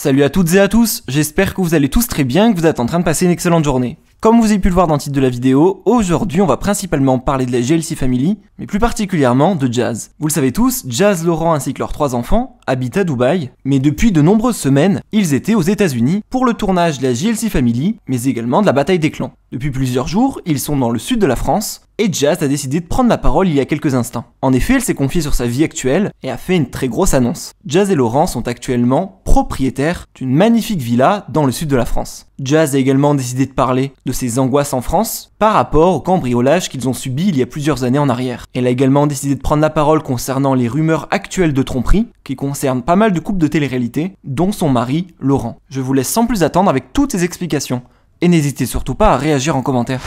Salut à toutes et à tous, j'espère que vous allez tous très bien et que vous êtes en train de passer une excellente journée. Comme vous avez pu le voir dans le titre de la vidéo, aujourd'hui on va principalement parler de la JLC Family, mais plus particulièrement de Jazz. Vous le savez tous, Jazz, Laurent ainsi que leurs 3 enfants habitent à Dubaï, mais depuis de nombreuses semaines, ils étaient aux États-Unis pour le tournage de la JLC Family, mais également de la bataille des clans. Depuis plusieurs jours, ils sont dans le sud de la France, et Jazz a décidé de prendre la parole il y a quelques instants. En effet, elle s'est confiée sur sa vie actuelle et a fait une très grosse annonce. Jazz et Laurent sont actuellement propriétaires d'une magnifique villa dans le sud de la France. Jazz a également décidé de parler de ses angoisses en France par rapport au cambriolage qu'ils ont subi il y a plusieurs années en arrière. Elle a également décidé de prendre la parole concernant les rumeurs actuelles de tromperie qui concernent pas mal de couples de télé-réalité, dont son mari, Laurent. Je vous laisse sans plus attendre avec toutes ces explications. Et n'hésitez surtout pas à réagir en commentaire.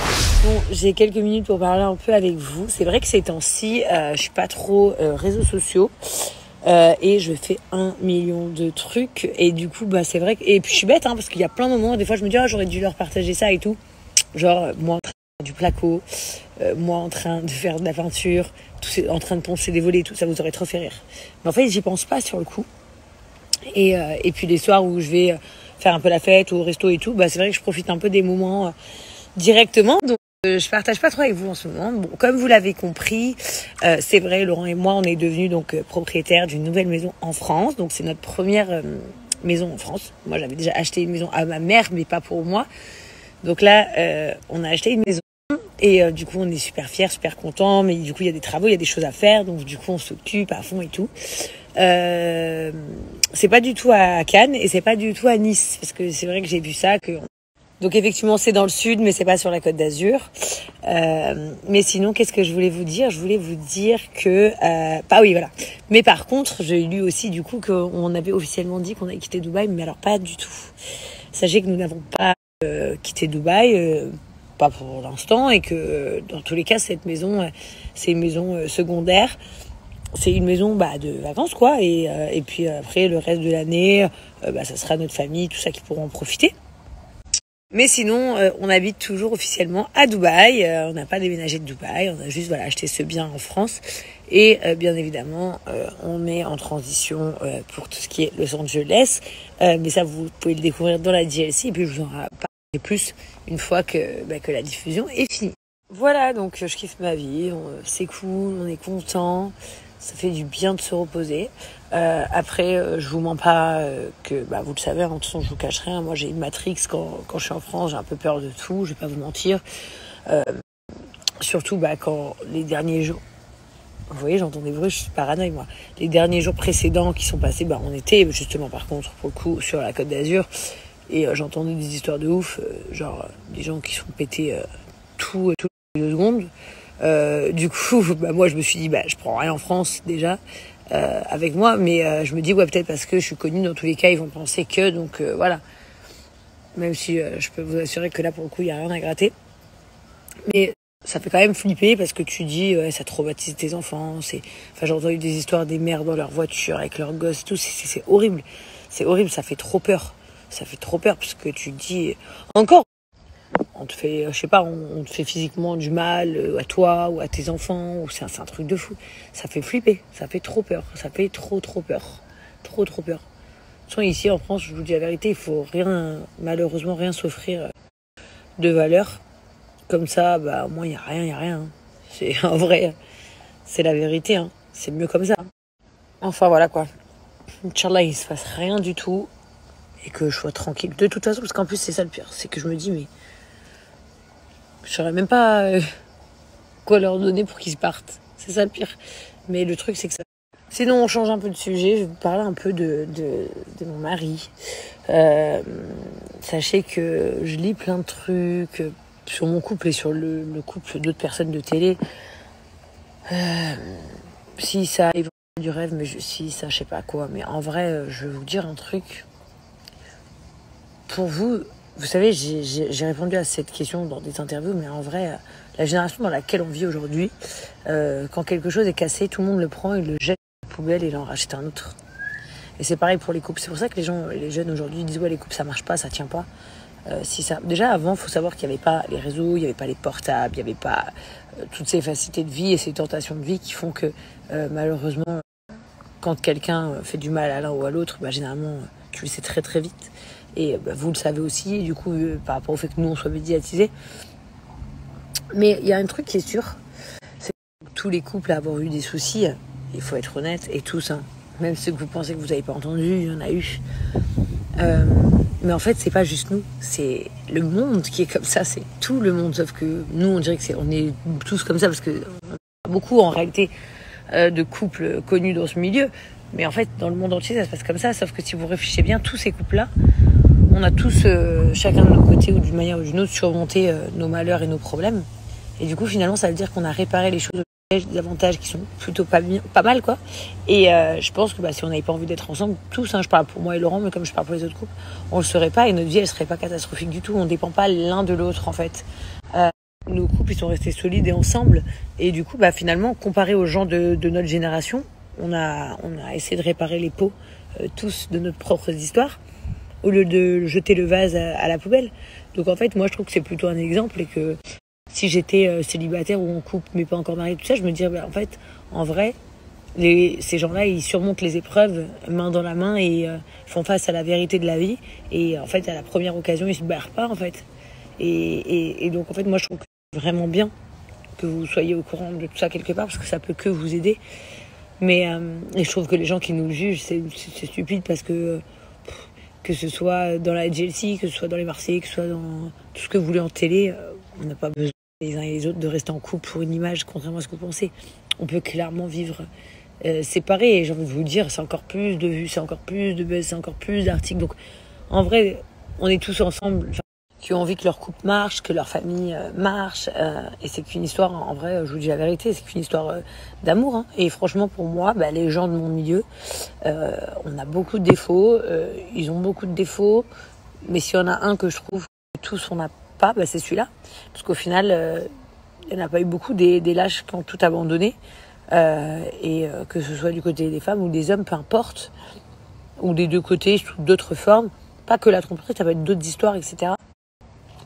Bon, j'ai quelques minutes pour parler un peu avec vous. C'est vrai que ces temps-ci, je suis pas trop réseaux sociaux. Et je fais 1 million de trucs. Et du coup, c'est vrai que... Et puis je suis bête, parce qu'il y a plein de moments, des fois je me dis, j'aurais dû leur partager ça et tout. Genre, moi en train de faire du placo, moi en train de faire de la peinture, en train de poncer des volets et tout, ça vous aurait trop fait rire. Mais en fait, j'y pense pas sur le coup. Et puis les soirs où je vais... faire un peu la fête ou au resto et tout, c'est vrai que je profite un peu des moments directement. Donc, je partage pas trop avec vous en ce moment. Bon, comme vous l'avez compris, c'est vrai, Laurent et moi, on est devenus donc propriétaires d'une nouvelle maison en France. Donc, c'est notre première maison en France. Moi, j'avais déjà acheté une maison à ma mère, mais pas pour moi. Donc là, on a acheté une maison. Et du coup, on est super fiers, super contents. Mais du coup, il y a des travaux, il y a des choses à faire. Donc, du coup, on s'occupe à fond et tout. C'est pas du tout à Cannes et c'est pas du tout à Nice parce que c'est vrai que j'ai vu ça donc effectivement c'est dans le sud mais c'est pas sur la Côte d'Azur. Mais sinon qu'est-ce que je voulais vous dire que oui voilà, mais par contre j'ai lu aussi du coup qu'on avait officiellement dit qu'on avait quitté Dubaï, mais alors pas du tout. Sachez que nous n'avons pas quitté Dubaï, pas pour l'instant, et que dans tous les cas cette maison c'est une maison secondaire. C'est une maison de vacances quoi, et puis après le reste de l'année ça sera notre famille, tout ça qui pourront en profiter. Mais sinon on habite toujours officiellement à Dubaï, on n'a pas déménagé de Dubaï, on a juste acheté ce bien en France et bien évidemment on est en transition pour tout ce qui est Los Angeles, mais ça vous pouvez le découvrir dans la JLC et puis je vous en parlerai plus une fois que la diffusion est finie. Voilà, donc je kiffe ma vie, c'est cool, on est content. Ça fait du bien de se reposer. Après, je vous mens pas que, vous le savez, de toute façon, je vous cache rien. Moi, j'ai une Matrix quand je suis en France, j'ai un peu peur de tout, je vais pas vous mentir. Surtout, quand les derniers jours... Vous voyez, j'entends des bruits, je suis paranoïa, moi. Les derniers jours précédents qui sont passés, on était justement, par contre, pour le coup, sur la Côte d'Azur. Et j'entendais des histoires de ouf, genre des gens qui sont pétés toutes les 2 secondes. Du coup, moi je me suis dit je prends rien en France déjà avec moi, mais je me dis peut-être parce que je suis connue, dans tous les cas ils vont penser que, donc voilà. Même si je peux vous assurer que là pour le coup il y a rien à gratter, mais ça fait quand même flipper parce que tu dis ça traumatise tes enfants. J'ai entendu des histoires des mères dans leur voiture avec leurs gosses, tout, c'est horrible, ça fait trop peur, parce que tu dis encore. On te fait, on te fait physiquement du mal à toi ou à tes enfants, ou c'est un truc de fou. Ça fait flipper, ça fait trop peur, ça fait trop peur. Trop peur. De toute façon, ici en France, je vous dis la vérité, il faut malheureusement rien s'offrir de valeur. Comme ça, au moins il y a rien. C'est en vrai, c'est la vérité, c'est mieux comme ça. Enfin voilà quoi. Inch'Allah, il se passe rien du tout et que je sois tranquille. De toute façon, parce qu'en plus c'est ça le pire, c'est que je me dis mais je saurais même pas quoi leur donner pour qu'ils se partent. C'est ça le pire. Mais le truc, c'est que ça... Sinon, on change un peu de sujet. Je vais vous parler un peu de mon mari. Sachez que je lis plein de trucs sur mon couple et sur le couple d'autres personnes de télé. Si ça arrive du rêve, mais si ça, je sais pas quoi. Mais en vrai, je vais vous dire un truc. Pour vous... Vous savez, j'ai répondu à cette question dans des interviews, mais en vrai, la génération dans laquelle on vit aujourd'hui, quand quelque chose est cassé, tout le monde le prend, il le jette dans la poubelle et il en rachète un autre. Et c'est pareil pour les couples. C'est pour ça que les jeunes aujourd'hui disent les couples ça marche pas, ça tient pas. Déjà avant, il faut savoir qu'il n'y avait pas les réseaux, il n'y avait pas les portables, il n'y avait pas toutes ces facilités de vie et ces tentations de vie qui font que malheureusement, quand quelqu'un fait du mal à l'un ou à l'autre, généralement Tu le sais très très vite. Et vous le savez aussi, et du coup, par rapport au fait que nous, on soit médiatisés. Mais il y a un truc qui est sûr, c'est que tous les couples à avoir eu des soucis, il faut être honnête, et tous, hein, même ceux que vous pensez que vous n'avez pas entendu, il y en a eu. Mais en fait, c'est pas juste nous, c'est le monde qui est comme ça, c'est tout le monde. Sauf que nous, on dirait que on est tous comme ça, parce que on a beaucoup en réalité de couples connus dans ce milieu. Mais en fait, dans le monde entier, ça se passe comme ça. Sauf que si vous réfléchissez bien, tous ces couples-là, on a tous, chacun de notre côté ou d'une manière ou d'une autre, surmonté nos malheurs et nos problèmes. Et du coup, finalement, ça veut dire qu'on a réparé les choses, des avantages qui sont plutôt pas mal, quoi. Et je pense que si on n'avait pas envie d'être ensemble, tous, hein, je parle pour moi et Laurent, mais comme je parle pour les autres couples, on le serait pas et notre vie, elle serait pas catastrophique du tout. On dépend pas l'un de l'autre, en fait. Nos couples, ils sont restés solides et ensemble. Et du coup, finalement, comparé aux gens de notre génération, on a essayé de réparer les pots, tous, de notre propre histoire, au lieu de jeter le vase à la poubelle. Donc en fait, moi, je trouve que c'est plutôt un exemple et que si j'étais célibataire ou en couple, mais pas encore mariée, tout ça, je me dirais, en fait, en vrai, ces gens-là, ils surmontent les épreuves main dans la main et font face à la vérité de la vie. Et en fait, à la première occasion, ils se barrent pas, en fait. Et donc, en fait, moi, je trouve que c'est vraiment bien que vous soyez au courant de tout ça quelque part, parce que ça peut que vous aider. Mais et je trouve que les gens qui nous jugent, c'est stupide, parce que ce soit dans la GLC, que ce soit dans les Marseillais, que ce soit dans tout ce que vous voulez en télé, on n'a pas besoin les uns et les autres de rester en couple pour une image, contrairement à ce que vous pensez. On peut clairement vivre séparés, et j'ai envie de vous dire, c'est encore plus de vues, c'est encore plus de buzz, c'est encore plus d'articles. Donc en vrai, on est tous ensemble, qui ont envie que leur couple marche, que leur famille marche, et c'est qu'une histoire, en vrai, je vous dis la vérité, c'est qu'une histoire d'amour, hein. Et franchement, pour moi, les gens de mon milieu, on a beaucoup de défauts, ils ont beaucoup de défauts, mais s'il y en a un que je trouve que tous on n'a pas, c'est celui-là, parce qu'au final, il n'y en a pas eu beaucoup des lâches qui ont tout abandonné, et que ce soit du côté des femmes ou des hommes, peu importe, ou des deux côtés, sous d'autres formes, pas que la tromperie, ça peut être d'autres histoires, etc.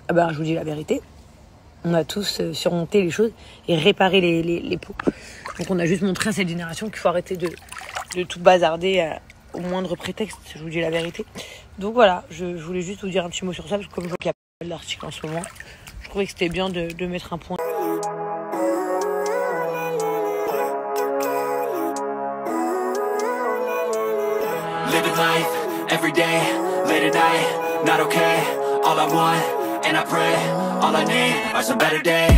Je vous dis la vérité, on a tous surmonté les choses et réparé les pots. Donc on a juste montré à cette génération qu'il faut arrêter de tout bazarder au moindre prétexte, je vous dis la vérité. Donc voilà, je voulais juste vous dire un petit mot sur ça, parce que comme je vois qu'il y a pas mal d'articles en ce moment, je trouvais que c'était bien de mettre un point. Living life, every day, late at night, not okay. All I want, and I pray, all I need are some better days.